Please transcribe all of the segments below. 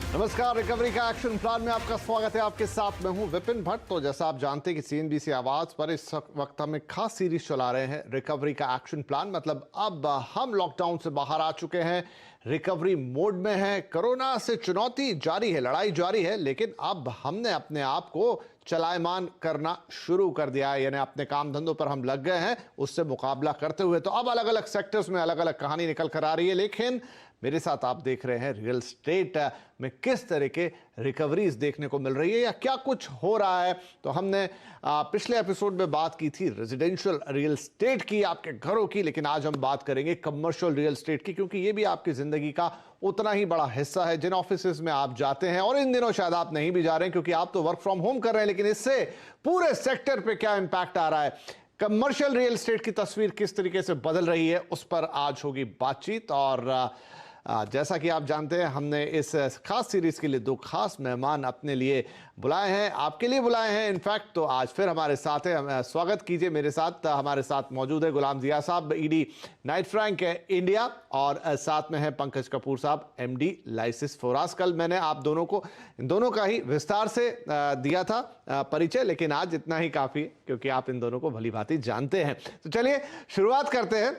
नमस्कार, रिकवरी का action plan में आपका स्वागत है। आपके साथ मैं हूं विपिन भट्ट। तो जैसा आप जानते हैं कि सीएनबीसी आवाज पर इस वक्त हम एक खास सीरीज चला रहे हैं, रिकवरी का एक्शन प्लान। मतलब अब हम लॉकडाउन से बाहर आ चुके हैं, रिकवरी मोड में है। कोरोना से चुनौती जारी है, लड़ाई जारी है, लेकिन अब हमने अपने आप को चलायमान करना शुरू कर दिया है, यानी अपने काम धंधों पर हम लग गए हैं उससे मुकाबला करते हुए। तो अब अलग अलग सेक्टर्स में अलग अलग कहानी निकल कर आ रही है, लेकिन मेरे साथ आप देख रहे हैं रियल एस्टेट में किस तरह के रिकवरीज देखने को मिल रही है या क्या कुछ हो रहा है। तो हमने पिछले एपिसोड में बात की थी रेजिडेंशियल रियल एस्टेट की, आपके घरों की, लेकिन आज हम बात करेंगे कमर्शियल रियल एस्टेट की, क्योंकि ये भी आपकी जिंदगी का उतना ही बड़ा हिस्सा है। जिन ऑफिसेज में आप जाते हैं, और इन दिनों शायद आप नहीं भी जा रहे हैं क्योंकि आप तो वर्क फ्रॉम होम कर रहे हैं, लेकिन इससे पूरे सेक्टर पे क्या इंपैक्ट आ रहा है, कमर्शियल रियल एस्टेट की तस्वीर किस तरीके से बदल रही है, उस पर आज होगी बातचीत। और जैसा कि आप जानते हैं, हमने इस खास सीरीज के लिए दो खास मेहमान अपने लिए बुलाए हैं, आपके लिए बुलाए हैं इनफैक्ट। तो आज फिर हमारे साथ है, स्वागत कीजिए मेरे साथ। हमारे साथ मौजूद है गुलाम जिया साहब, ईडी नाइट फ्रैंक इंडिया, और साथ में है पंकज कपूर साहब, एमडी लाइसिस फोरास। कल मैंने आप दोनों को, इन दोनों का ही विस्तार से दिया था परिचय, लेकिन आज इतना ही काफी है क्योंकि आप इन दोनों को भली भांति जानते हैं। तो चलिए शुरुआत करते हैं।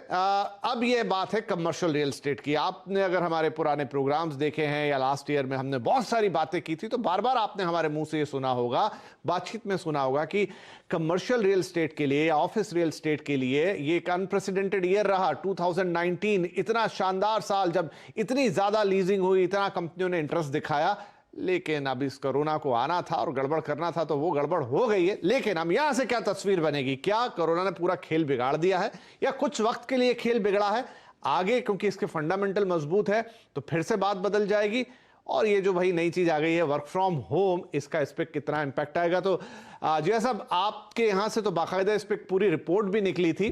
अब ये बात है कमर्शियल रियल एस्टेट की। आपने अगर हमारे पुराने प्रोग्राम्स देखे हैं या लास्ट ईयर में हमने बहुत सारी बातें की थी, तो बार बार आपने हमारे मुंह से ये सुना होगा, बातचीत में सुना होगा कि कमर्शियल रियल एस्टेट के लिए, ऑफिस रियल एस्टेट के लिए ये एक अनप्रेसिडेंटेड ईयर रहा। 2019 इतना शानदार साल, जब इतनी ज्यादा लीजिंग हुई, इतना कंपनियों ने इंटरेस्ट दिखाया। लेकिन अब इस कोरोना को आना था और गड़बड़ करना था, तो वो गड़बड़ हो गई है। लेकिन हम यहां से क्या तस्वीर बनेगी? क्या कोरोना ने पूरा खेल बिगाड़ दिया है या कुछ वक्त के लिए खेल बिगड़ा है? आगे क्योंकि इसके फंडामेंटल मजबूत है तो फिर से बात बदल जाएगी। और ये जो भाई नई चीज आ गई है वर्क फ्रॉम होम, इसका इस पे कितना इंपैक्ट आएगा? तो जी साहब, आपके यहां से तो बाकायदा इस पे पूरी रिपोर्ट भी निकली थी।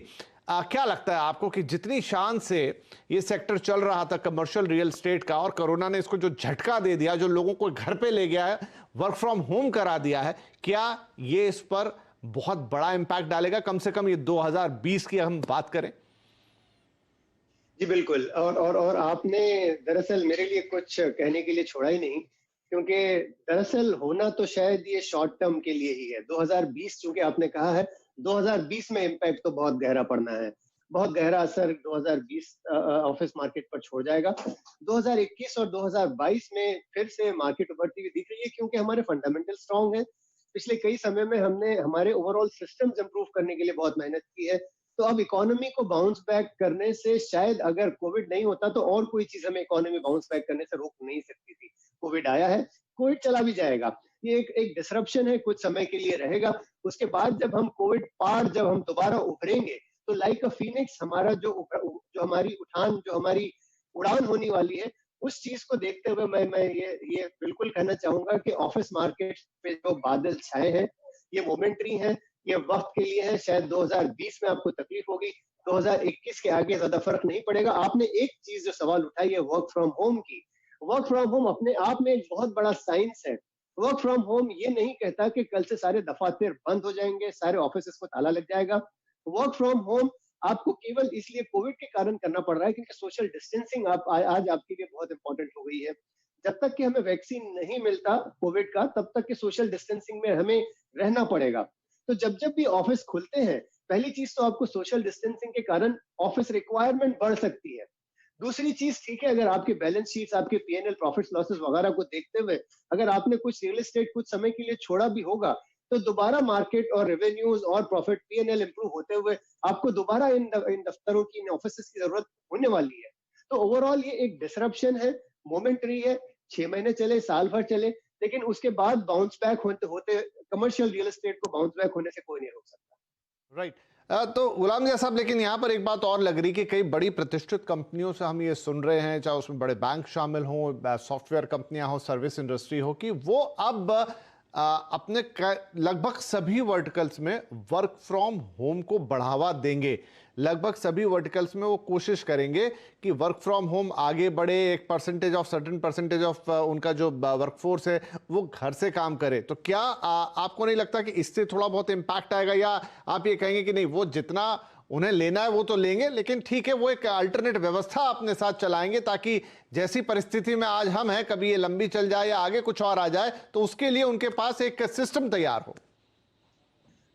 क्या लगता है आपको कि जितनी शान से ये सेक्टर चल रहा था कमर्शियल रियल एस्टेट का, और कोरोना ने इसको जो झटका दे दिया, जो लोगों को घर पे ले गया है, वर्क फ्रॉम होम करा दिया है, क्या ये इस पर बहुत बड़ा इंपैक्ट डालेगा? कम से कम ये 2020 की हम बात करें। जी बिल्कुल। और आपने दरअसल मेरे लिए कुछ कहने के लिए छोड़ा ही नहीं, क्योंकि दरअसल होना तो शायद ये शॉर्ट टर्म के लिए ही है। 2020 चूंकि आपने कहा है, 2020 में इम्पैक्ट तो बहुत गहरा पड़ना है, बहुत गहरा असर 2020 ऑफिस मार्केट पर छोड़ जाएगा। 2021 और 2022 में फिर से मार्केट उभरती हुई दिख रही है, क्योंकि हमारे फंडामेंटल स्ट्रांग है। पिछले कई समय में हमने हमारे ओवरऑल सिस्टम्स इंप्रूव करने के लिए बहुत मेहनत की है। तो अब इकोनॉमी को बाउंस बैक करने से, शायद अगर कोविड नहीं होता तो और कोई चीज हमें इकोनॉमी बाउंस बैक करने से रोक नहीं सकती थी। कोविड आया है, कोविड चला भी जाएगा, ये एक डिसरप्शन है, कुछ समय के लिए रहेगा। उसके बाद जब हम कोविड पार, जब हम दोबारा उभरेंगे, तो लाइक अ फीनिक्स हमारा जो हमारी उठान, जो हमारी उड़ान होने वाली है, उस चीज को देखते हुए मैं ये बिल्कुल कहना चाहूंगा कि ऑफिस मार्केट पे जो बादल छाए हैं, ये मोमेंटरी है, ये वक्त के लिए है। शायद 2020 में आपको तकलीफ होगी, 2021 के आगे ज्यादा फर्क नहीं पड़ेगा। आपने एक चीज जो सवाल उठाई है वर्क फ्रॉम होम की, वर्क फ्रॉम होम अपने आप में एक बहुत बड़ा साइंस है। वर्क फ्रॉम होम ये नहीं कहता कि कल से सारे दफातर बंद हो जाएंगे, सारे ऑफिस को ताला लग जाएगा। वर्क फ्रॉम होम आपको केवल इसलिए कोविड के कारण करना पड़ रहा है क्योंकि सोशल डिस्टेंसिंग आज आपके लिए बहुत इंपॉर्टेंट हो गई है। जब तक कि हमें वैक्सीन नहीं मिलता कोविड का, तब तक कि सोशल डिस्टेंसिंग में हमें रहना पड़ेगा। तो जब भी ऑफिस खुलते हैं, पहली चीज तो आपको सोशल डिस्टेंसिंग के कारण ऑफिस रिक्वायरमेंट बढ़ सकती है। दूसरी चीज, ठीक है, अगर आपके बैलेंस शीट्स, आपके पीएनएल, प्रॉफिट्स लॉसेस वगैरह को देखते हुए अगर आपने कुछ रियल एस्टेट कुछ समय के लिए छोड़ा भी होगा, तो दोबारा मार्केट और रेवेन्यूज और प्रॉफिट पीएनएल इंप्रूव होते हुए आपको दोबारा इन दफ्तरों की, इन ऑफिस की जरूरत होने वाली है। तो ओवरऑल ये एक डिसरप्शन है, मोमेंटरी है, 6 महीने चले, साल भर चले, लेकिन उसके बाद बाउंस बैक होते होते कमर्शियल रियल एस्टेट को बाउंस बैक होने से कोई नहीं रोक सकता। राइट। तो गुलाम जी साहब, लेकिन यहाँ पर एक बात और लग रही कि कई बड़ी प्रतिष्ठित कंपनियों से हम ये सुन रहे हैं, चाहे उसमें बड़े बैंक शामिल हों, सॉफ्टवेयर कंपनियां हो, सर्विस इंडस्ट्री हो, कि वो अब अपने लगभग सभी वर्टिकल्स में वर्क फ्रॉम होम को बढ़ावा देंगे। लगभग सभी वर्टिकल्स में वो कोशिश करेंगे कि वर्क फ्रॉम होम आगे बढ़े, एक percentage of, certain percentage of उनका जो वर्कफोर्स है वो घर से काम करे। तो क्या आपको नहीं लगता कि इससे थोड़ा बहुत इम्पैक्ट आएगा, या आप ये कहेंगे कि नहीं, वो जितना उन्हें लेना है वो तो लेंगे, लेकिन ठीक है वो एक अल्टरनेट व्यवस्था अपने साथ चलाएंगे ताकि जैसी परिस्थिति में आज हम हैं, कभी ये लंबी चल जाए या आगे कुछ और आ जाए, तो उसके लिए उनके पास एक सिस्टम तैयार हो।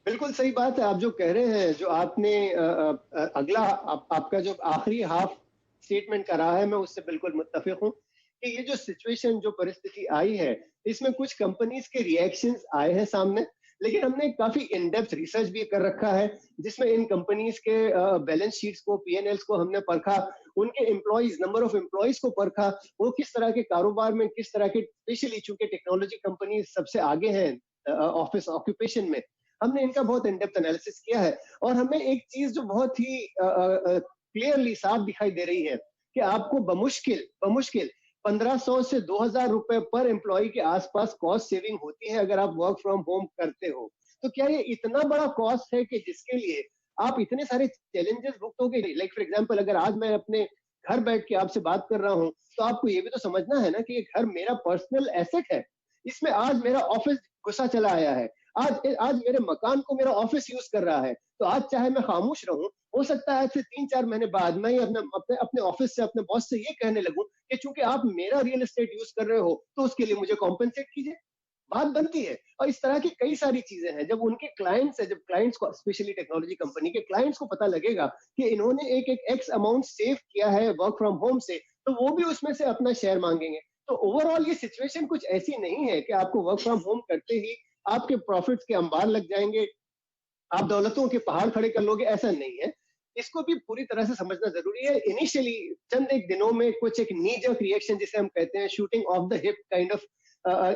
बिल्कुल सही बात है आप जो कह रहे हैं। जो आपने अगला आपका जो आखिरी हाफ स्टेटमेंट करा है, मैं उससे बिल्कुल मुत्तफिक हूँ कि ये जो सिचुएशन, जो परिस्थिति आई है, इसमें कुछ कंपनीज के रिएक्शंस आए हैं सामने, लेकिन हमने काफी इन डेप्थ रिसर्च भी कर रखा है, जिसमें इन कंपनीज के बैलेंस शीट्स को, पीएनएल्स को हमने परखा, उनके एम्प्लॉइज, नंबर ऑफ एम्प्लॉइज को परखा, वो किस तरह के कारोबार में, किस तरह के, स्पेशली चूंकि टेक्नोलॉजी कंपनी सबसे आगे हैं ऑफिस ऑक्यूपेशन में, हमने इनका बहुत इन डेप्थ एनालिसिस किया है। और हमें एक चीज जो बहुत ही क्लियरली साफ दिखाई दे रही है कि आपको बमुश्किल बमुश्किल 1500 से 2000 रुपए पर एम्प्लॉय के आसपास कॉस्ट सेविंग होती है अगर आप वर्क फ्रॉम होम करते हो। तो क्या ये इतना बड़ा कॉस्ट है कि जिसके लिए आप इतने सारे चैलेंजेस भुगतोगे? लाइक फॉर एग्जांपल, अगर आज मैं अपने घर बैठ के आपसे बात कर रहा हूं, तो आपको ये भी तो समझना है ना कि ये घर मेरा पर्सनल एसेट है। इसमें आज मेरा ऑफिस घुसा चला आया है, आज आज मेरे मकान को मेरा ऑफिस यूज कर रहा है, तो आज चाहे मैं खामोश रहूं, हो सकता है आज से 3-4 महीने बाद मैं अपने अपने ऑफिस से, अपने बॉस से ये कहने लगूं कि चूंकि आप मेरा रियल एस्टेट यूज कर रहे हो, तो उसके लिए मुझे कॉम्पेंसेट कीजिए। बात बनती है। और इस तरह की कई सारी चीजें हैं। जब उनके क्लाइंट्स है, जब क्लाइंट्स को, स्पेशली टेक्नोलॉजी कंपनी के क्लाइंट्स को पता लगेगा कि इन्होंने एक एक एक्स अमाउंट सेव किया है वर्क फ्रॉम होम से, तो वो भी उसमें से अपना शेयर मांगेंगे। तो ओवरऑल ये सिचुएशन कुछ ऐसी नहीं है कि आपको वर्क फ्रॉम होम करते ही आपके प्रॉफिट्स के अंबार लग जाएंगे, आप दौलतों के पहाड़ खड़े कर लोगे, ऐसा नहीं है। इसको भी पूरी तरह से समझना जरूरी है। इनिशियली चंद एक दिनों में कुछ एक नी जर्क रिएक्शन, जिसे हम कहते हैं shooting of the hip kind of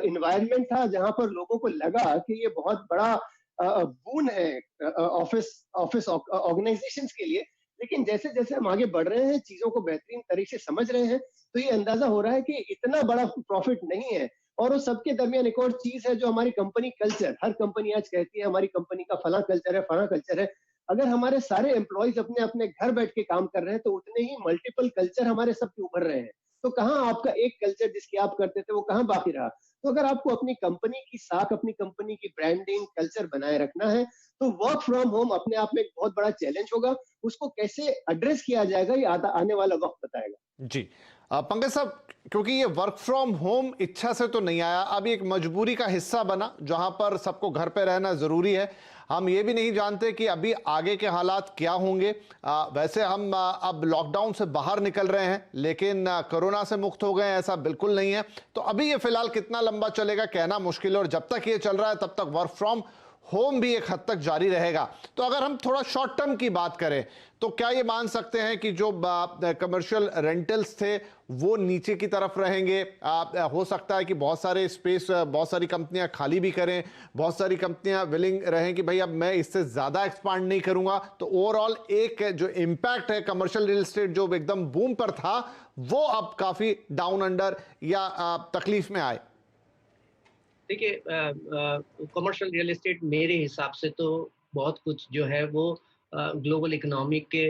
environment था, जहां पर लोगों को लगा कि ये बहुत बड़ा बून है ऑफिस ऑफिस ऑर्गेनाइजेशंस के लिए। लेकिन जैसे जैसे हम आगे बढ़ रहे हैं, चीजों को बेहतरीन तरीके से समझ रहे हैं, तो ये अंदाजा हो रहा है कि इतना बड़ा प्रॉफिट नहीं है। और उस सबके दरमियान एक और चीज है, जो हमारी कंपनी कल्चर, हर कंपनी आज कहती है हमारी कंपनी का फला कल्चर है, फला कल्चर है। अगर हमारे सारे एम्प्लॉयज अपने अपने घर बैठ के काम कर रहे हैं, तो उतने ही मल्टीपल कल्चर हमारे सबके उभर रहे हैं। तो कहाँ आपका एक कल्चर जिसकी आप करते थे, वो कहाँ बाकी रहा? तो अगर आपको अपनी कंपनी की साख, अपनी कंपनी की ब्रांडिंग, कल्चर बनाए रखना है, तो वर्क फ्रॉम होम अपने आप में एक बहुत बड़ा चैलेंज होगा। उसको कैसे एड्रेस किया जाएगा, ये आने वाला वक्त बताएगा। जी पंकज साहब, क्योंकि ये वर्क फ्रॉम होम इच्छा से तो नहीं आया, अब एक मजबूरी का हिस्सा बना जहां पर सबको घर पे रहना जरूरी है। हम ये भी नहीं जानते कि अभी आगे के हालात क्या होंगे। वैसे हम अब लॉकडाउन से बाहर निकल रहे हैं, लेकिन कोरोना से मुक्त हो गए ऐसा बिल्कुल नहीं है। तो अभी ये फिलहाल कितना लंबा चलेगा कहना मुश्किल है, और जब तक ये चल रहा है तब तक वर्क फ्रॉम होम भी एक हद तक जारी रहेगा। तो अगर हम थोड़ा शॉर्ट टर्म की बात करें, तो क्या ये मान सकते हैं कि जो कमर्शियल रेंटल्स थे वो नीचे की तरफ रहेंगे? हो सकता है कि बहुत सारे स्पेस, बहुत सारी कंपनियां खाली भी करें, बहुत सारी कंपनियां विलिंग रहें कि भाई अब मैं इससे ज्यादा एक्सपांड नहीं करूंगा। तो ओवरऑल एक जो इम्पैक्ट है कमर्शियल रियल एस्टेट जो एकदम बूम पर था, वो अब काफी डाउन अंडर या तकलीफ में आए। देखिए, कमर्शियल रियल एस्टेट मेरे हिसाब से तो बहुत कुछ जो है वो ग्लोबल इकोनॉमी के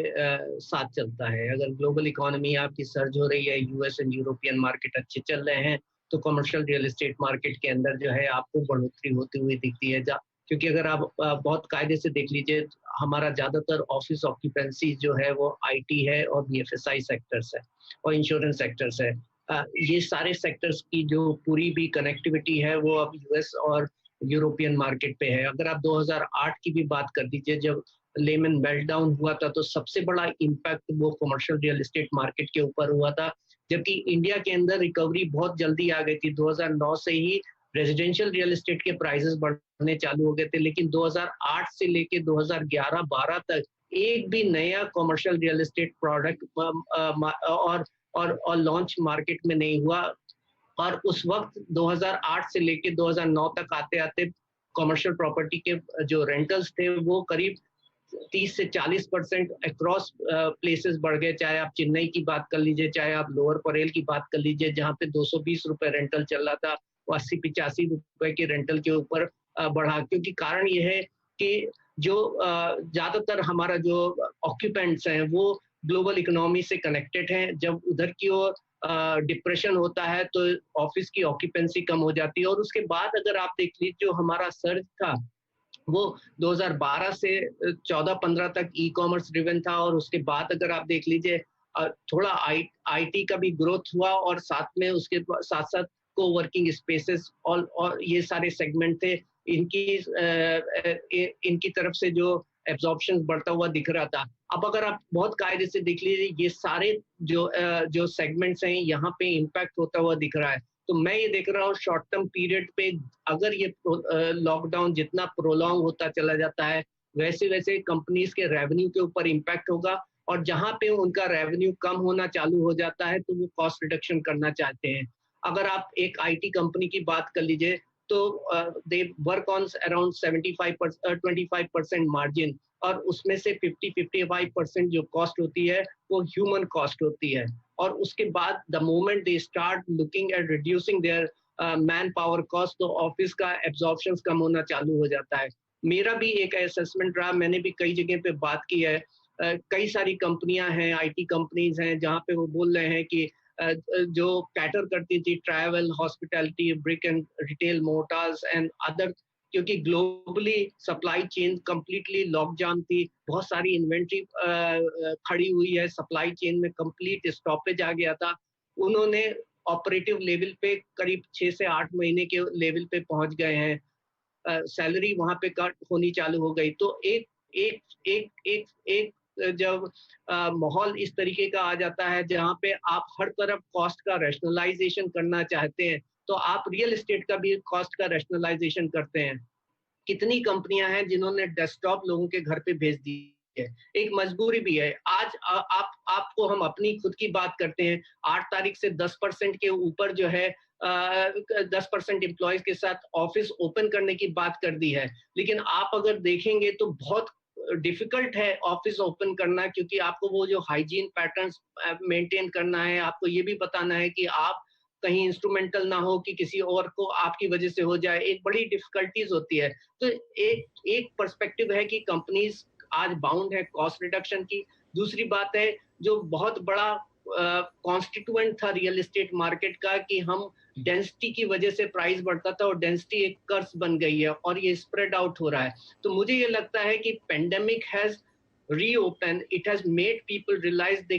साथ चलता है। अगर ग्लोबल इकोनॉमी आपकी सर्ज हो रही है, यूएस एंड यूरोपियन मार्केट अच्छे चल रहे हैं, तो कमर्शियल रियल एस्टेट मार्केट के अंदर जो है आपको बढ़ोतरी होती हुई दिखती है। क्योंकि अगर आप बहुत कायदे से देख लीजिए, हमारा ज़्यादातर ऑफिस ऑक्यूपेंसी जो है वो आईटी है और बीएफएसआई सेक्टर्स है और इंश्योरेंस सेक्टर्स है। ये सारे सेक्टर्स की जो पूरी भी कनेक्टिविटी है वो अब यूएस और यूरोपियन मार्केट पे है। अगर आप 2008 की भी बात कर दीजिए, जब लेमन मेल्टडाउन हुआ था, तो सबसे बड़ा इम्पैक्ट वो कमर्शियल रियल एस्टेट मार्केट के ऊपर हुआ था। जबकि इंडिया के अंदर रिकवरी बहुत जल्दी आ गई थी। 2009 से ही रेजिडेंशियल रियल एस्टेट के प्राइसेस बढ़ने चालू हो गए थे, लेकिन 2008 से लेके 2011-12 तक एक भी नया कमर्शियल रियल एस्टेट प्रोडक्ट और लॉन्च मार्केट में नहीं हुआ। और उस वक्त 2008 से लेके 2009 तक आते आते कमर्शियल प्रॉपर्टी के जो रेंटल्स थे वो करीब 30 से 40% अक्रॉस प्लेसेस बढ़ गए। चाहे आप चेन्नई की बात कर लीजिए, चाहे आप लोअर परेल की बात कर लीजिए, जहाँ पे 220 रुपए रेंटल चल रहा था, वो 80-85 रुपए के रेंटल के ऊपर बढ़ा। क्योंकि कारण ये है कि जो ज्यादातर हमारा जो ऑक्यूपेंट्स हैं वो ग्लोबल इकोनॉमी से कनेक्टेड हैं। जब उधर की ओर डिप्रेशन होता है तो ऑफिस की ऑक्यूपेंसी कम हो जाती है। और उसके बाद अगर आप देख लीजिए, जो हमारा सर्ज था वो 2012 से 14-15 तक ई कॉमर्स ड्रिवन था, और उसके बाद अगर आप देख लीजिए थोड़ा आईटी का भी ग्रोथ हुआ, और साथ में उसके साथ साथ को वर्किंग स्पेसेस और ये सारे सेगमेंट थे, इनकी तरफ से जो एब्जॉर्प्शन बढ़ता हुआ दिख रहा था। अब अगर आप बहुत कायदे से देख लीजिए, ये सारे जो सेगमेंट्स हैं, यहाँ पे इम्पैक्ट होता हुआ दिख रहा है। तो मैं ये देख रहा हूँ शॉर्ट टर्म पीरियड पे, अगर ये लॉकडाउन जितना प्रोलॉन्ग होता चला जाता है, वैसे वैसे कंपनीज के रेवेन्यू के ऊपर इम्पैक्ट होगा, और जहां पे उनका रेवेन्यू कम होना चालू हो जाता है तो वो कॉस्ट रिडक्शन करना चाहते हैं। अगर आप एक आईटी कंपनी की बात कर लीजिए, तो they work on around 25% margin, और उसमें से 50-55% जो कॉस्ट होती है वो ह्यूमन कॉस्ट होती है। और उसके बाद the moment they start looking at reducing there man power cost, तो ऑफिस का एब्जॉर्प्शन कम होना चालू हो जाता है। मेरा भी एक असेसमेंट रहा, मैंने भी कई जगह पे बात की है। कई सारी कंपनियां हैं, आईटी कंपनीज हैं, जहां पे वो बोल रहे हैं कि जो कैटर करती थी travel, hospitality, brick and retail, motors and other, क्योंकि globally supply chain completely lockdown थी, बहुत सारी इन्वेंट्री खड़ी हुई है, सप्लाई चेन में कंप्लीट स्टॉपेज आ गया था। उन्होंने ऑपरेटिव लेवल पे करीब 6 से 8 महीने के लेवल पे पहुंच गए हैं। सैलरी वहां पे कट होनी चालू हो गई। तो एक एक एक एक एक जब माहौल इस तरीके का आ जाता है जहां पे आप हर तरफ कॉस्ट का रैशनलाइजेशन करना चाहते हैं, तो आप रियल एस्टेट का भी कॉस्ट का रैशनलाइजेशन करते हैं। कितनी कंपनियां हैं जिन्होंने डेस्कटॉप लोगों के घर पे भेज दी है, एक मजबूरी भी है। आज आपको हम अपनी खुद की बात करते हैं, 8 तारीख से 10% के ऊपर जो है 10% एम्प्लॉयज के साथ ऑफिस ओपन करने की बात कर दी है, लेकिन आप अगर देखेंगे तो बहुत डिफिकल्ट है ऑफिस ओपन करना, क्योंकि आपको वो जो हाइजीन पैटर्न्स मेंटेन करना है, आपको ये भी बताना है कि आप कहीं इंस्ट्रूमेंटल ना हो कि किसी और को आपकी वजह से हो जाए, एक बड़ी डिफिकल्टीज होती है। तो एक एक पर्सपेक्टिव है कि कंपनीज आज बाउंड है कॉस्ट रिडक्शन की। दूसरी बात है, जो बहुत बड़ा कॉन्स्टिट्यूएंट था रियल एस्टेट मार्केट का, कि हम डेंसिटी की वजह से प्राइस बढ़ता था, और डेंसिटी एक कर्स बन गई है और ये स्प्रेड आउट हो रहा है। तो मुझे ये लगता है कि pandemic has reopened, it has made people realize they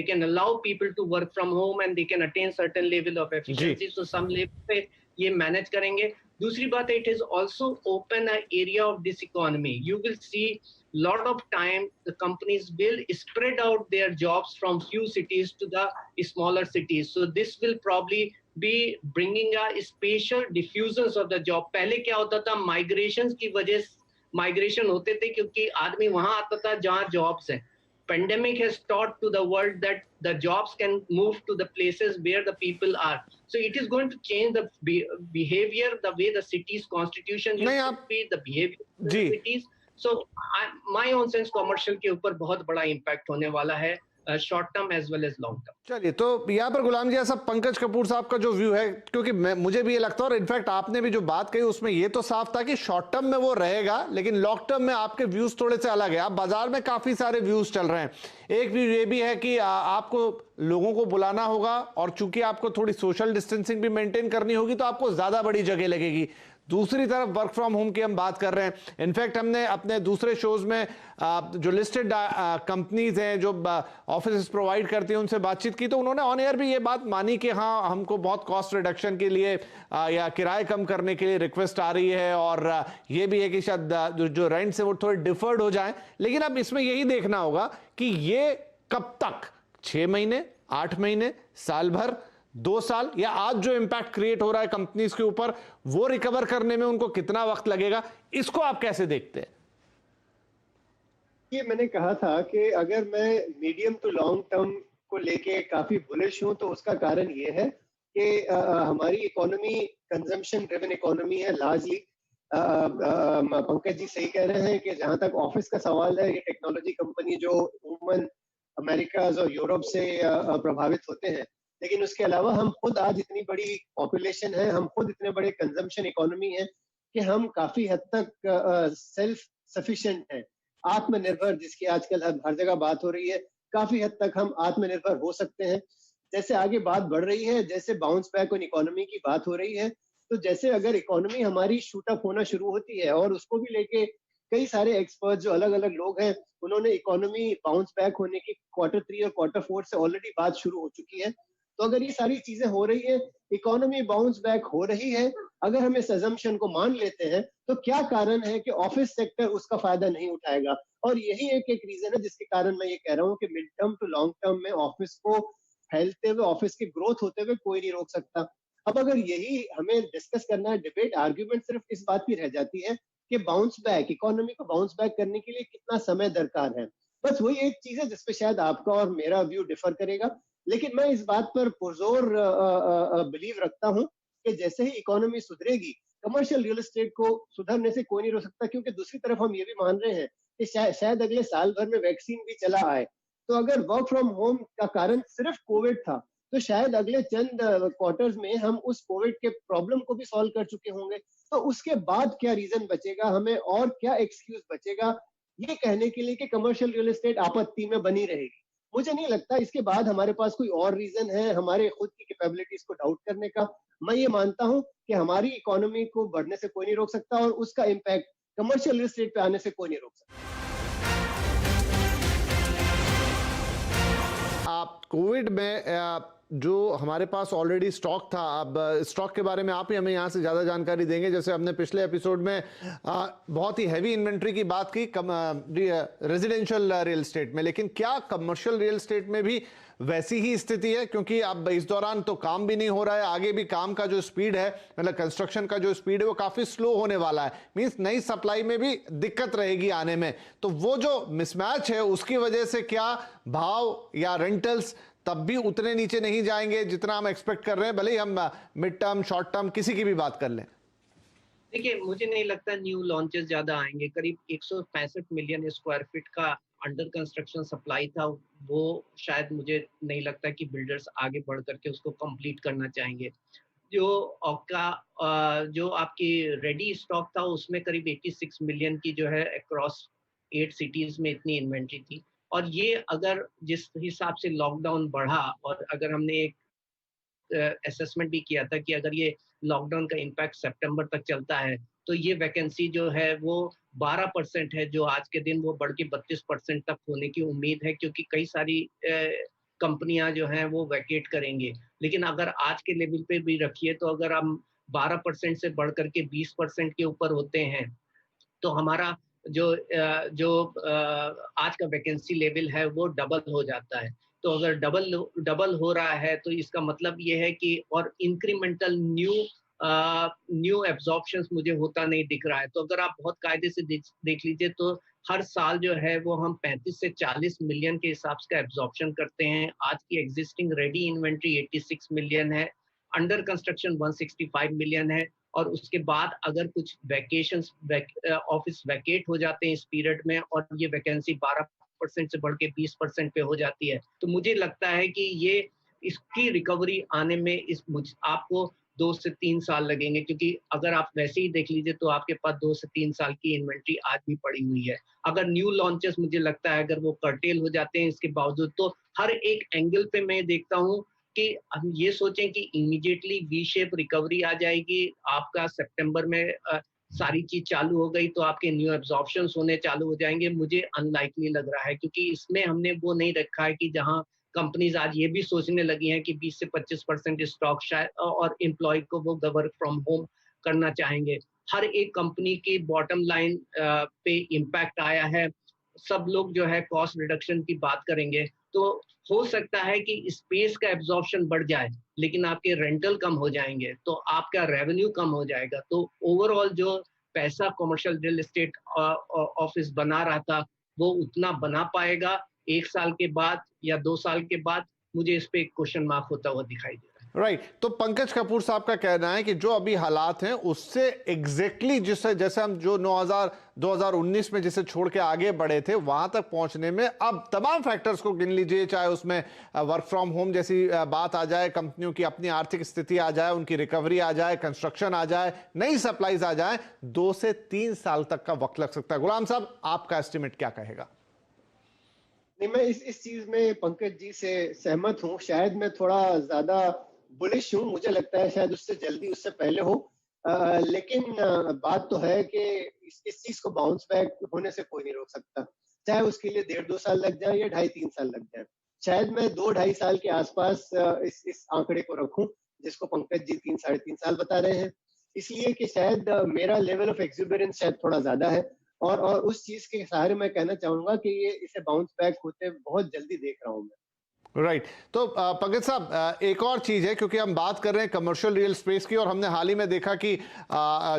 can allow people to work from home and they can attain certain level of efficiency. So some level पे ये manage करेंगे। दूसरी बात है, it has also opened an area of this economy. You will see lot of time the companies will spread out their jobs from few cities to the smaller cities. So this will probably be bringing a spatial diffusions of the job. पहले क्या होता था, migrations की वजह migration होते थे क्योंकि आदमी वहां आता था जहां जॉब्स हैं। Pandemic has taught to the world that the jobs can move to the places where the people are. So it is going to change the behavior, the way the city's constitution used to be, the behavior of the cities. So my own sense commercial के ऊपर बहुत बड़ा impact होने वाला है, short term as well as long term. चलिए, तो यहाँ पर गुलाम जी, ऐसा पंकज कपूर साहब का जो व्यू है, क्योंकि मुझे भी ये लगता है, और इनफैक्ट आपने भी जो बात कही उसमें ये तो साफ था कि शॉर्ट टर्म में वो रहेगा, लेकिन लॉन्ग टर्म में आपके व्यूज थोड़े से अलग है। आप बाजार में काफी सारे व्यूज चल रहे हैं। एक व्यू ये भी है कि आपको लोगों को बुलाना होगा, और चूंकि आपको थोड़ी सोशल डिस्टेंसिंग भी मेंटेन करनी होगी, तो आपको ज्यादा बड़ी जगह लगेगी। दूसरी तरफ वर्क फ्रॉम होम की हम बात कर रहे हैं। इनफैक्ट हमने अपने दूसरे शोज में जो लिस्टेड कंपनीज हैं जो ऑफिस प्रोवाइड करती हैं उनसे बातचीत की, तो उन्होंने ऑन एयर भी ये बात मानी कि हाँ, हमको बहुत कॉस्ट रिडक्शन के लिए या किराए कम करने के लिए रिक्वेस्ट आ रही है, और ये भी है कि शायद जो रेंट्स है वो थोड़े डिफर्ड हो जाए। लेकिन अब इसमें यही देखना होगा कि ये कब तक, 6 महीने, 8 महीने, साल भर, 2 साल, या आज जो इंपैक्ट क्रिएट हो रहा है कंपनीज के ऊपर, वो रिकवर करने में उनको कितना वक्त लगेगा, इसको आप कैसे देखते हैं? ये मैंने कहा था कि अगर मैं मीडियम टू लॉन्ग टर्म को लेके काफी बुलिश हूं, तो उसका कारण ये है कि हमारी इकोनॉमी कंजम्पशन ड्रिवन इकोनॉमी है लार्जली। पंकज जी सही कह रहे हैं कि जहां तक ऑफिस का सवाल है, ये टेक्नोलॉजी कंपनी जो उमूमन अमेरिका और यूरोप से प्रभावित होते हैं, लेकिन उसके अलावा हम खुद आज इतनी बड़ी पॉपुलेशन है, हम खुद इतने बड़े कंजम्पशन इकोनॉमी है कि हम काफी हद तक सेल्फ सफिशिएंट हैं, आत्मनिर्भर, जिसकी आजकल हर जगह बात हो रही है। काफी हद तक हम आत्मनिर्भर हो सकते हैं। जैसे आगे बात बढ़ रही है, जैसे बाउंस बैक ऑन इकोनॉमी की बात हो रही है, तो जैसे अगर इकोनॉमी हमारी शूट अप होना शुरू होती है और उसको भी लेके कई सारे एक्सपर्ट जो अलग अलग लोग हैं, उन्होंने इकोनॉमी बाउंस बैक होने की Q3 और Q4 से ऑलरेडी बात शुरू हो चुकी है। तो अगर ये सारी चीजें हो रही है, इकोनॉमी बाउंस बैक हो रही है, अगर हम इस अजम्पशन को मान लेते हैं, तो क्या कारण है कि ऑफिस सेक्टर उसका फायदा नहीं उठाएगा? और यही एक रीजन है जिसके कारण मैं ये कह रहा हूँ कि mid term to long term में ऑफिस को फैलते हुए, ऑफिस की ग्रोथ होते हुए कोई नहीं रोक सकता। अब अगर यही हमें डिस्कस करना है, डिबेट आर्ग्यूमेंट सिर्फ इस बात की रह जाती है कि बाउंस बैक, इकोनॉमी को बाउंस बैक करने के लिए कितना समय दरकार है। बस वही एक चीज है जिसपे शायद आपका और मेरा व्यू डिफर करेगा, लेकिन मैं इस बात पर पुरजोर बिलीव रखता हूँ कि जैसे ही इकोनॉमी सुधरेगी, कमर्शियल रियल एस्टेट को सुधरने से कोई नहीं रोक सकता, क्योंकि दूसरी तरफ हम ये भी मान रहे हैं कि शायद अगले साल भर में वैक्सीन भी चला आए। तो अगर वर्क फ्रॉम होम का कारण सिर्फ कोविड था, तो शायद अगले चंद क्वार्टर्स में हम उस कोविड के प्रॉब्लम को भी सॉल्व कर चुके होंगे। तो उसके बाद क्या रीजन बचेगा हमें, और क्या एक्सक्यूज बचेगा ये कहने के लिए कि कमर्शियल रियल एस्टेट आपत्ति में बनी रहेगी? मुझे नहीं लगता इसके बाद हमारे पास कोई और रीजन है हमारे खुद की कैपेबिलिटीज को डाउट करने का। मैं ये मानता हूं कि हमारी इकोनॉमी को बढ़ने से कोई नहीं रोक सकता और उसका इम्पैक्ट कमर्शियल रियल एस्टेट पे आने से कोई नहीं रोक सकता। आप कोविड में जो हमारे पास ऑलरेडी स्टॉक था, अब स्टॉक के बारे में आप ही हमें यहाँ से ज़्यादा जानकारी देंगे। जैसे हमने पिछले एपिसोड में बहुत ही हैवी इन्वेंट्री की बात की रेजिडेंशियल रियल एस्टेट में, लेकिन क्या कमर्शियल रियल एस्टेट में भी वैसी ही स्थिति है? क्योंकि अब इस दौरान तो काम भी नहीं हो रहा है, आगे भी काम का जो स्पीड है, मतलब कंस्ट्रक्शन का जो स्पीड है वो काफ़ी स्लो होने वाला है। मीन्स नई सप्लाई में भी दिक्कत रहेगी आने में। तो वो जो मिसमैच है उसकी वजह से क्या भाव या रेंटल्स तब भी उतने नीचे नहीं जाएंगे जितना हम एक्सपेक्ट कर रहे हैं, भले ही हम मिड टर्म शॉर्ट टर्म किसी की भी बात कर लें? देखिए, मुझे नहीं लगता न्यू लॉन्चेस ज्यादा आएंगे। करीब 165 मिलियन स्क्वायर फीट का अंडर कंस्ट्रक्शन सप्लाई था, वो शायद मुझे नहीं लगता कि बिल्डर्स आगे बढ़ करके उसको कंप्लीट करना चाहेंगे। जो आपकी रेडी स्टॉक था उसमें करीब 86 मिलियन की जो है अक्रॉस 8 सिटीज में इतनी इन्वेंट्री थी। और ये अगर जिस हिसाब से लॉकडाउन बढ़ा, और अगर हमने एक असेसमेंट भी किया था कि अगर ये लॉकडाउन का इम्पैक्ट सितंबर तक चलता है, तो ये वैकेंसी जो है वो 12% है, जो आज के दिन वो बढ़ के 32% तक होने की उम्मीद है, क्योंकि कई सारी कंपनियां जो हैं वो वैकेट करेंगे। लेकिन अगर आज के लेवल पे भी रखिए, तो अगर हम 12% से बढ़ करके 20% के ऊपर होते हैं, तो हमारा आज का वैकेंसी लेवल है वो डबल हो जाता है। तो अगर डबल हो रहा है, तो इसका मतलब ये है कि और इंक्रीमेंटल न्यू एब्जॉर्प्शंस मुझे होता नहीं दिख रहा है। तो अगर आप बहुत कायदे से देख लीजिए, तो हर साल जो है वो हम 35 से 40 मिलियन के हिसाब से एब्जॉर्प्शन करते हैं। आज की एग्जिस्टिंग रेडी इन्वेंट्री 86 मिलियन है, अंडर कंस्ट्रक्शन 165 मिलियन है, और उसके बाद अगर कुछ ऑफिस वैकेट हो जाते हैं इस पीरियड में, और ये वैकेंसी 12% से बढ़ के 20% पे हो जाती है, तो मुझे लगता है कि ये इसकी रिकवरी आने में आपको 2 से 3 साल लगेंगे। क्योंकि अगर आप वैसे ही देख लीजिए, तो आपके पास 2 से 3 साल की इन्वेंट्री आज भी पड़ी हुई है। अगर न्यू लॉन्चेस, मुझे लगता है अगर वो कर्टेल हो जाते हैं इसके बावजूद, तो हर एक एंगल पे मैं देखता हूँ कि हम ये सोचें कि इमीडिएटली वी शेप रिकवरी आ जाएगी, आपका सितंबर में सारी चीज चालू हो गई तो आपके न्यू एब्जॉर्प्शंस होने चालू हो जाएंगे, मुझे अनलाइकली लग रहा है। क्योंकि इसमें हमने वो नहीं रखा है कि जहां कंपनीज आज ये भी सोचने लगी हैं कि 20 से 25% स्टॉक शायद, और एम्प्लॉय को वो वर्क फ्रॉम होम करना चाहेंगे। हर एक कंपनी की बॉटम लाइन पे इम्पैक्ट आया है। सब लोग जो है कॉस्ट रिडक्शन की बात करेंगे, तो हो सकता है कि स्पेस का एब्जॉर्प्शन बढ़ जाए, लेकिन आपके रेंटल कम हो जाएंगे, तो आपका रेवेन्यू कम हो जाएगा। तो ओवरऑल जो पैसा कमर्शियल रियल एस्टेट ऑफिस बना रहा था, वो उतना बना पाएगा 1 साल के बाद या 2 साल के बाद? मुझे इस पे एक क्वेश्चन मार्क होता हुआ दिखाई दे रहा है। राइट। तो पंकज कपूर साहब का कहना है कि जो अभी हालात हैं उससे एग्जैक्टली जैसे हम जो 2019 में जिसे छोड़ के आगे बढ़े थे वहां तक पहुंचने में अब तमाम फैक्टर्स को गिन लीजिए, चाहे उसमें वर्क फ्रॉम होम जैसी बात आ जाए, कंपनियों की अपनी आर्थिक स्थिति आ जाए, उनकी रिकवरी आ जाए, कंस्ट्रक्शन आ जाए, नई सप्लाईज आ जाए, 2 से 3 साल तक का वक्त लग सकता है। गुलाम साहब, आपका एस्टिमेट क्या कहेगा? नहीं, मैं इस चीज में पंकज जी से सहमत हूँ। शायद मैं थोड़ा ज्यादा बुलिश हूँ, मुझे लगता है शायद उससे जल्दी, उससे पहले हो। लेकिन बात तो है कि इस चीज को बाउंस बैक होने से कोई नहीं रोक सकता, चाहे उसके लिए 1.5-2 साल लग जाए या 2.5-3 साल लग जाए। शायद मैं 2-2.5 साल के आसपास इस आंकड़े को रखूं, जिसको पंकज जी 3-3.5 साल बता रहे हैं, इसलिए कि शायद मेरा लेवल ऑफ एक्सुबरेंस शायद थोड़ा ज्यादा है, और उस चीज के सहारे मैं कहना चाहूंगा कि ये इसे बाउंस बैक होते बहुत जल्दी देख रहा हूं मैं। राइट तो पंकज साहब, एक और चीज है, क्योंकि हम बात कर रहे हैं कमर्शियल रियल स्पेस की, और हमने हाल ही में देखा कि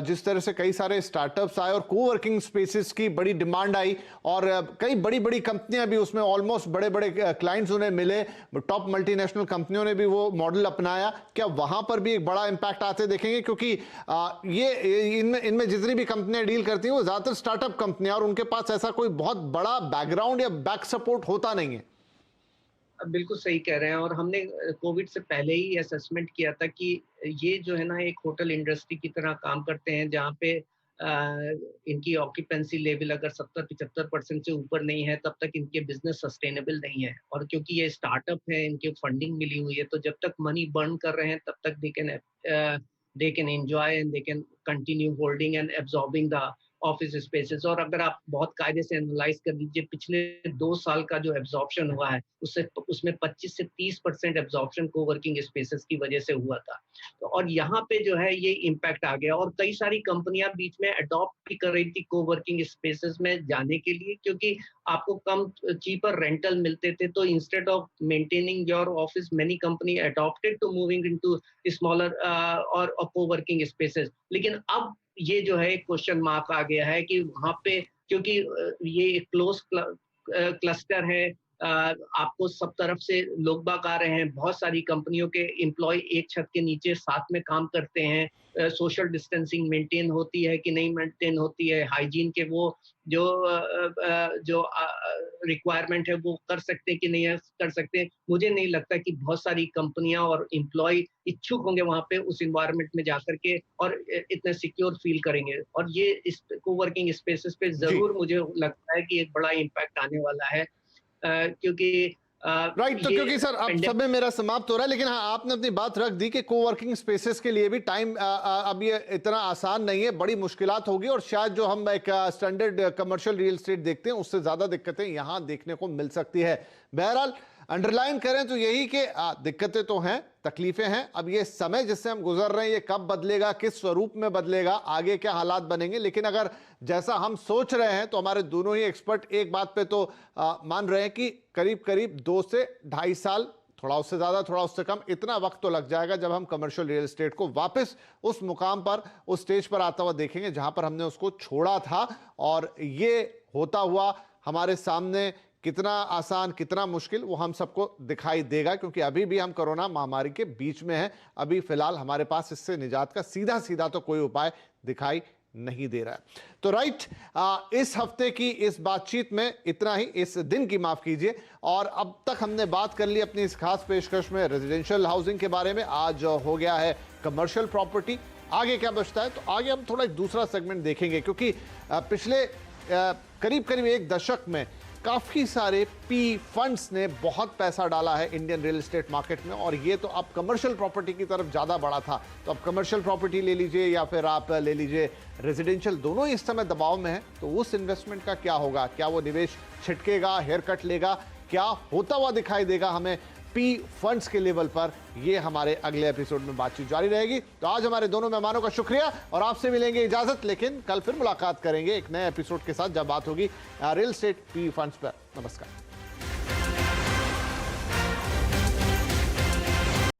जिस तरह से कई सारे स्टार्टअप्स आए और कोवर्किंग स्पेसेस की बड़ी डिमांड आई, और कई बड़ी बड़ी कंपनियां भी उसमें, ऑलमोस्ट बड़े बड़े क्लाइंट्स उन्हें मिले, टॉप मल्टीनेशनल कंपनियों ने भी वो मॉडल अपनाया। क्या वहां पर भी एक बड़ा इंपैक्ट आते देखेंगे? क्योंकि ये इनमें जितनी भी कंपनियां डील करती हैं वो ज्यादातर स्टार्टअप कंपनियां, और उनके पास ऐसा कोई बहुत बड़ा बैकग्राउंड या बैक सपोर्ट होता नहीं है। बिल्कुल सही कह रहे हैं, और हमने कोविड से पहले ही असेसमेंट किया था कि ये जो है ना एक होटल इंडस्ट्री की तरह काम करते हैं, जहाँ पे इनकी ऑक्यूपेंसी लेवल अगर 70-75% से ऊपर नहीं है तब तक इनके बिजनेस सस्टेनेबल नहीं है। और क्योंकि ये स्टार्टअप है, इनके फंडिंग मिली हुई है, तो जब तक मनी बर्न कर रहे हैं तब तक they can enjoy and they can continue holding and absorbing the office spaces. और अगर आप बहुत कायदे से एनालाइज कर लीजिए, पिछले 2 साल का जो एब्जॉर्प्शन हुआ है उसमें 25 से 30% एब्जॉर्प्शन कोवर्किंग स्पेसेस की वजह से हुआ था। तो और यहाँ पे जो है ये इम्पैक्ट आ गया, और कई सारी कंपनियां बीच में अडॉप्ट भी कर रही थी कोवर्किंग स्पेसेस में जाने के लिए, क्योंकि आपको कम चीपर रेंटल मिलते थे। तो instead of maintaining your office, many company adopted to moving into smaller और कोवर्किंग स्पेसेस। लेकिन अब ये जो है क्वेश्चन मार्क आ गया है कि वहां पे, क्योंकि ये क्लोज क्लस्टर है, आपको सब तरफ से लोग बाग आ रहे हैं, बहुत सारी कंपनियों के एम्प्लॉय एक छत के नीचे साथ में काम करते हैं, सोशल डिस्टेंसिंग मेंटेन होती है कि नहीं मेंटेन होती है, हाइजीन के वो जो रिक्वायरमेंट है वो कर सकते हैं कि नहीं कर सकते। मुझे नहीं लगता कि बहुत सारी कंपनियां और एम्प्लॉय इच्छुक होंगे वहां पे उस इन्वायरमेंट में जाकर के और इतने सिक्योर फील करेंगे। और ये इस कोवर्किंग स्पेसेस पे जरूर मुझे लगता है कि एक बड़ा इम्पैक्ट आने वाला है, क्योंकि राइट तो क्योंकि सर अब समय मेरा समाप्त हो रहा है, लेकिन हाँ आपने अपनी बात रख दी कि कोवर्किंग स्पेसेस के लिए भी टाइम अब ये इतना आसान नहीं है, बड़ी मुश्किलात होगी, और शायद जो हम एक स्टैंडर्ड कमर्शियल रियल एस्टेट देखते हैं उससे ज्यादा दिक्कतें यहाँ देखने को मिल सकती है। बहरहाल अंडरलाइन करें तो यही कि दिक्कतें तो हैं, तकलीफें हैं, अब ये समय जिससे हम गुजर रहे हैं ये कब बदलेगा, किस स्वरूप में बदलेगा, आगे क्या हालात बनेंगे। लेकिन अगर जैसा हम सोच रहे हैं तो हमारे दोनों ही एक्सपर्ट एक बात पे तो मान रहे हैं कि करीब करीब 2 से 2.5 साल, थोड़ा उससे ज्यादा थोड़ा उससे कम, इतना वक्त तो लग जाएगा जब हम कमर्शियल रियल एस्टेट को वापस उस मुकाम पर, उस स्टेज पर आता हुआ देखेंगे जहां पर हमने उसको छोड़ा था। और ये होता हुआ हमारे सामने कितना आसान कितना मुश्किल वो हम सबको दिखाई देगा, क्योंकि अभी भी हम कोरोना महामारी के बीच में हैं। अभी फिलहाल हमारे पास इससे निजात का सीधा सीधा तो कोई उपाय दिखाई नहीं दे रहा है। तो राइट, इस हफ्ते की इस बातचीत में इतना ही, इस दिन की माफ कीजिए। और अब तक हमने बात कर ली अपनी इस खास पेशकश में रेजिडेंशियल हाउसिंग के बारे में, आज हो गया है कमर्शियल प्रॉपर्टी। आगे क्या बचता है, तो आगे हम थोड़ा एक दूसरा सेगमेंट देखेंगे, क्योंकि पिछले करीब करीब 1 दशक में काफ़ी सारे पी फंड्स ने बहुत पैसा डाला है इंडियन रियल एस्टेट मार्केट में, और ये तो अब कमर्शियल प्रॉपर्टी की तरफ ज़्यादा बढ़ा था। तो अब कमर्शियल प्रॉपर्टी ले लीजिए या फिर आप ले लीजिए रेजिडेंशियल, दोनों ही इस समय दबाव में है। तो उस इन्वेस्टमेंट का क्या होगा, क्या वो निवेश छिटकेगा, हेयर कट लेगा, क्या होता हुआ दिखाई देगा हमें पी फंड्स के लेवल पर, ये हमारे अगले एपिसोड में बातचीत जारी रहेगी। तो आज हमारे दोनों मेहमानों का शुक्रिया, और आपसे मिलेंगे इजाजत, लेकिन कल फिर मुलाकात करेंगे एक नए एपिसोड के साथ जब बात होगी रियल एस्टेट पी फंड्स पर। नमस्कार।